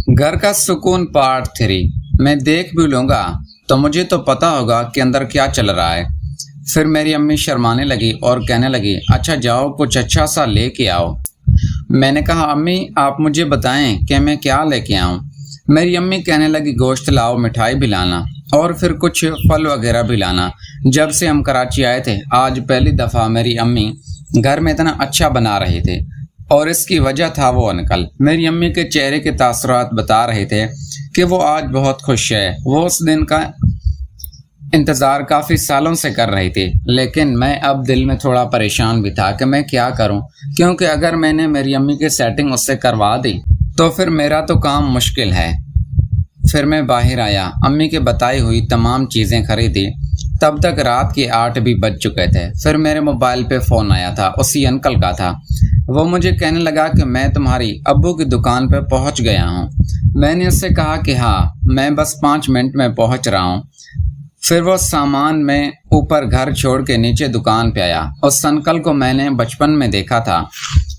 گھر کا سکون پارٹ 3۔ میں دیکھ بھی لوں گا تو مجھے تو پتا ہوگا کہ اندر کیا چل رہا ہے۔ پھر میری امی شرمانے لگی اور کہنے لگی اچھا جاؤ کچھ اچھا سا لے کے آؤ۔ میں نے کہا امی آپ مجھے بتائیں کہ میں کیا لے کے آؤں۔ میری امی کہنے لگی گوشت لاؤ، مٹھائی بھی لانا اور پھر کچھ پھل وغیرہ بھی لانا۔ جب سے ہم کراچی آئے تھے آج پہلی دفعہ میری امی گھر میں اتنا اچھا بنا رہے تھے، اور اس کی وجہ تھا وہ انکل۔ میری امی کے چہرے کے تاثرات بتا رہے تھے کہ وہ آج بہت خوش ہے۔ وہ اس دن کا انتظار کافی سالوں سے کر رہی تھی، لیکن میں اب دل میں تھوڑا پریشان بھی تھا کہ میں کیا کروں، کیونکہ اگر میں نے میری امی کی سیٹنگ اس سے کروا دی تو پھر میرا تو کام مشکل ہے۔ پھر میں باہر آیا، امی کے بتائی ہوئی تمام چیزیں خریدی۔ تب تک رات کے 8 بھی بج چکے تھے۔ پھر میرے موبائل پہ فون آیا تھا، اسی انکل کا تھا۔ وہ مجھے کہنے لگا کہ میں تمہاری ابو کی دکان پہ پہنچ گیا ہوں۔ میں نے اس سے کہا کہ ہاں میں بس 5 منٹ میں پہنچ رہا ہوں۔ پھر وہ سامان میں اوپر گھر چھوڑ کے نیچے دکان پہ آیا۔ اس انکل کو میں نے بچپن میں دیکھا تھا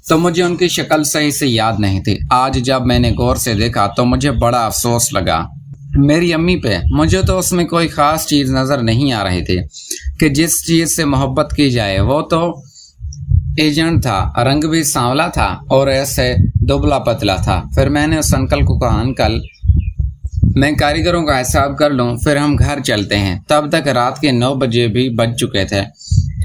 تو مجھے ان کی شکل صحیح سے یاد نہیں تھی۔ آج جب میں نے غور سے دیکھا تو مجھے بڑا افسوس لگا میری امی پہ۔ مجھے تو اس میں کوئی خاص چیز نظر نہیں آ رہی تھی کہ جس چیز سے محبت کی جائے۔ وہ تو ایجنٹ تھا، رنگ بھی سانولا تھا اور ایسے دبلا پتلا تھا۔ پھر میں نے اس انکل کو کہا انکل میں کاریگروں کا حساب کر لوں، پھر ہم گھر چلتے ہیں۔ تب تک رات کے 9 بجے بھی بج چکے تھے،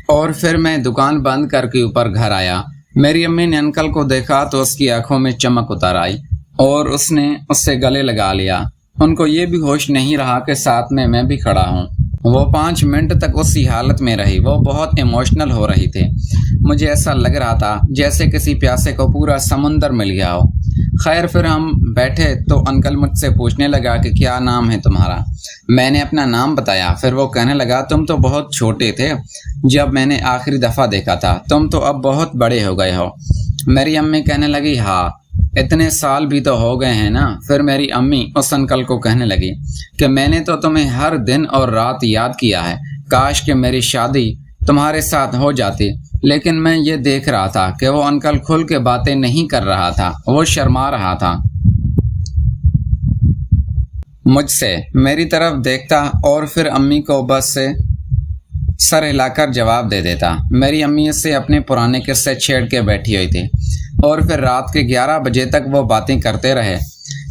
اور پھر میں دکان بند کر کے اوپر گھر آیا۔ میری امی نے انکل کو دیکھا تو اس کی آنکھوں میں چمک اتر آئی اور اس نے اس سے گلے لگا لیا۔ ان کو یہ بھی ہوش نہیں رہا کہ ساتھ میں بھی کھڑا ہوں۔ وہ 5 منٹ تک اسی حالت میں رہی۔ وہ بہت ایموشنل ہو رہی تھی۔ مجھے ایسا لگ رہا تھا جیسے کسی پیاسے کو پورا سمندر مل گیا ہو۔ خیر پھر ہم بیٹھے تو انکل مجھ سے پوچھنے لگا کہ کیا نام ہے تمہارا۔ میں نے اپنا نام بتایا۔ پھر وہ کہنے لگا تم تو بہت چھوٹے تھے جب میں نے آخری دفعہ دیکھا تھا، تم تو اب بہت بڑے ہو گئے ہو۔ میری امی کہنے لگی ہاں اتنے سال بھی تو ہو گئے ہیں نا۔ پھر میری امی اس انکل کو کہنے لگی کہ میں نے تو تمہیں ہر دن اور رات یاد کیا ہے، کاش کہ میری شادی تمہارے ساتھ ہو جاتی۔ لیکن میں یہ دیکھ رہا تھا کہ وہ انکل کھل کے باتیں نہیں کر رہا تھا، وہ شرما رہا تھا۔ مجھ سے میری طرف دیکھتا اور پھر امی کو بس سے سر ہلا کر جواب دے دیتا۔ میری امی اس سے اپنے پرانے قصے چھیڑ کے بیٹھی ہوئی تھی، اور پھر رات کے 11 بجے تک وہ باتیں کرتے رہے۔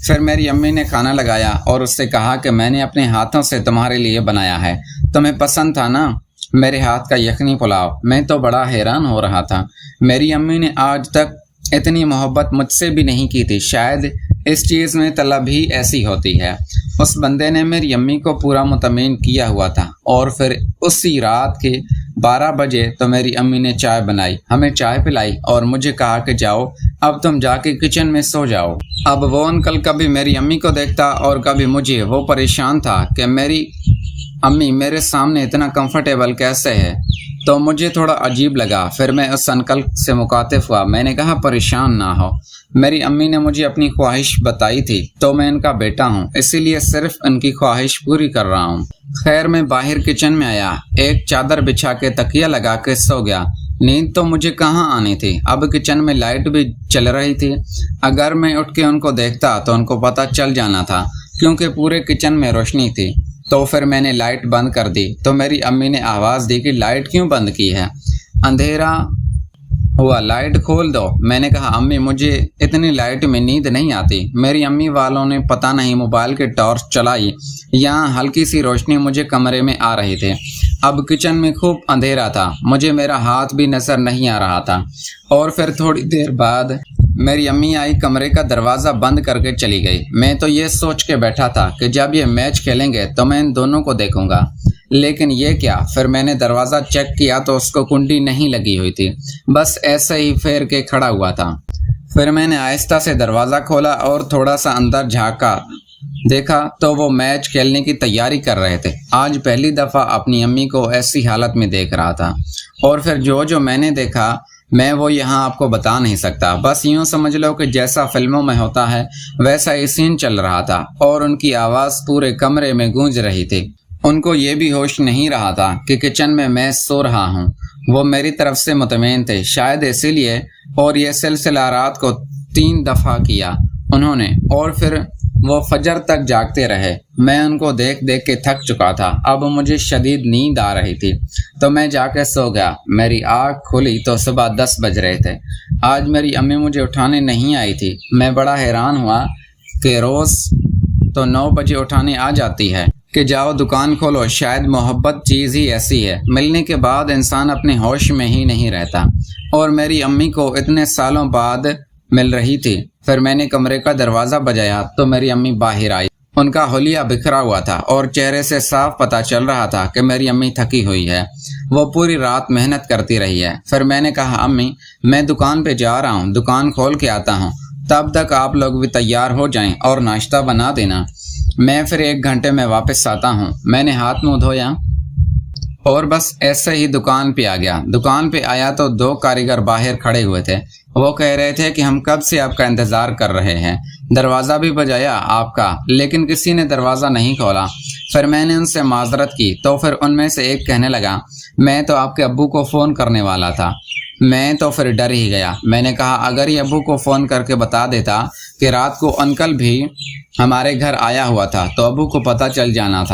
پھر میری امی نے کھانا لگایا اور اس سے کہا کہ میں نے اپنے ہاتھوں سے تمہارے لیے بنایا ہے، تمہیں پسند تھا نا میرے ہاتھ کا یخنی پلاؤ۔ میں تو بڑا حیران ہو رہا تھا، میری امی نے آج تک اتنی محبت مجھ سے بھی نہیں کی تھی۔ شاید اس چیز میں طلب ہی ایسی ہوتی ہے۔ اس بندے نے میری امی کو پورا مطمئن کیا ہوا تھا، اور پھر اسی رات کے 12 بجے تو میری امی نے چائے بنائی، ہمیں چائے پلائی اور مجھے کہا کہ جاؤ اب تم جا کے کچن میں سو جاؤ۔ اب وہ انکل کبھی میری امی کو دیکھتا اور کبھی مجھے۔ وہ پریشان تھا کہ میری امی میرے سامنے اتنا کمفرٹیبل کیسے ہے، تو مجھے تھوڑا عجیب لگا۔ پھر میں اس انکل سے مخاطب ہوا، میں نے کہا پریشان نہ ہو، میری امی نے مجھے اپنی خواہش بتائی تھی تو میں ان کا بیٹا ہوں، اسی لیے صرف ان کی خواہش پوری کر رہا ہوں۔ خیر میں باہر کچن میں آیا، ایک چادر بچھا کے تکیہ لگا کے سو گیا۔ نیند تو مجھے کہاں آنی تھی، اب کچن میں لائٹ بھی چل رہی تھی۔ اگر میں اٹھ کے ان کو دیکھتا تو ان کو پتہ چل جانا تھا، کیونکہ پورے کچن میں روشنی تھی۔ تو پھر میں نے لائٹ بند کر دی تو میری امی نے آواز دی کہ لائٹ کیوں بند کی ہے، اندھیرا ہوا، لائٹ کھول دو۔ میں نے کہا امی مجھے اتنی لائٹ میں نیند نہیں آتی۔ میری امی والوں نے پتہ نہیں موبائل کی ٹارچ چلائی، یہاں ہلکی سی روشنی مجھے کمرے میں آ رہی تھی۔ اب کچن میں خوب اندھیرا تھا، مجھے میرا ہاتھ بھی نظر نہیں آ رہا تھا۔ اور پھر تھوڑی دیر بعد میری امی آئی، کمرے کا دروازہ بند کر کے چلی گئی۔ میں تو یہ سوچ کے بیٹھا تھا کہ جب یہ میچ کھیلیں گے تو میں ان دونوں کو دیکھوں گا، لیکن یہ کیا؟ پھر میں نے دروازہ چیک کیا تو اس کو کنڈی نہیں لگی ہوئی تھی، بس ایسے ہی پھیر کے کھڑا ہوا تھا۔ پھر میں نے آہستہ سے دروازہ کھولا اور تھوڑا سا اندر جھانکا، دیکھا تو وہ میچ کھیلنے کی تیاری کر رہے تھے۔ آج پہلی دفعہ اپنی امی کو ایسی حالت میں دیکھ رہا تھا، اور پھر جو میں نے دیکھا میں وہ یہاں آپ کو بتا نہیں سکتا۔ بس یوں سمجھ لو کہ جیسا فلموں میں ہوتا ہے ویسا ہی سین چل رہا تھا، اور ان کی آواز پورے کمرے میں گونج رہی تھی۔ ان کو یہ بھی ہوش نہیں رہا تھا کہ کچن میں سو رہا ہوں۔ وہ میری طرف سے مطمئن تھے، شاید اسی لیے، اور یہ سلسلہ رات کو 3 دفعہ کیا انہوں نے، اور پھر وہ فجر تک جاگتے رہے۔ میں ان کو دیکھ دیکھ کے تھک چکا تھا۔ اب مجھے شدید نیند آ رہی تھی تو میں جا کے سو گیا۔ میری آنکھ کھلی تو صبح 10 بج رہے تھے۔ آج میری امی مجھے اٹھانے نہیں آئی تھی۔ میں بڑا حیران ہوا کہ روز تو 9 بجے اٹھانے آ جاتی ہے کہ جاؤ دکان کھولو۔ شاید محبت چیز ہی ایسی ہے، ملنے کے بعد انسان اپنے ہوش میں ہی نہیں رہتا۔ اور میری امی کو اتنے سالوں بعد مل رہی تھی۔ پھر میں نے کمرے کا دروازہ بجایا تو میری امی باہر آئی۔ ان کا حلیہ بکھرا ہوا تھا اور چہرے سے صاف پتہ چل رہا تھا کہ میری امی تھکی ہوئی ہے، وہ پوری رات محنت کرتی رہی ہے۔ پھر میں نے کہا امی میں دکان پہ جا رہا ہوں، دکان کھول کے آتا ہوں، تب تک آپ لوگ بھی تیار ہو جائیں اور ناشتہ بنا دینا، میں پھر 1 گھنٹے میں واپس آتا ہوں۔ میں نے ہاتھ منہ دھویا اور بس ایسے ہی دکان پہ آ گیا۔ دکان پہ آیا تو 2 کاریگر باہر کھڑے ہوئے تھے۔ وہ کہہ رہے تھے کہ ہم کب سے آپ کا انتظار کر رہے ہیں، دروازہ بھی بجایا آپ کا لیکن کسی نے دروازہ نہیں کھولا۔ پھر میں نے ان سے معذرت کی تو پھر ان میں سے ایک کہنے لگا میں تو آپ کے ابو کو فون کرنے والا تھا۔ میں تو پھر ڈر ہی گیا۔ میں نے کہا اگر یہ ابو کو فون کر کے بتا دیتا کہ رات کو انکل بھی ہمارے گھر آیا ہوا تھا تو ابو کو پتہ چل جانا تھا۔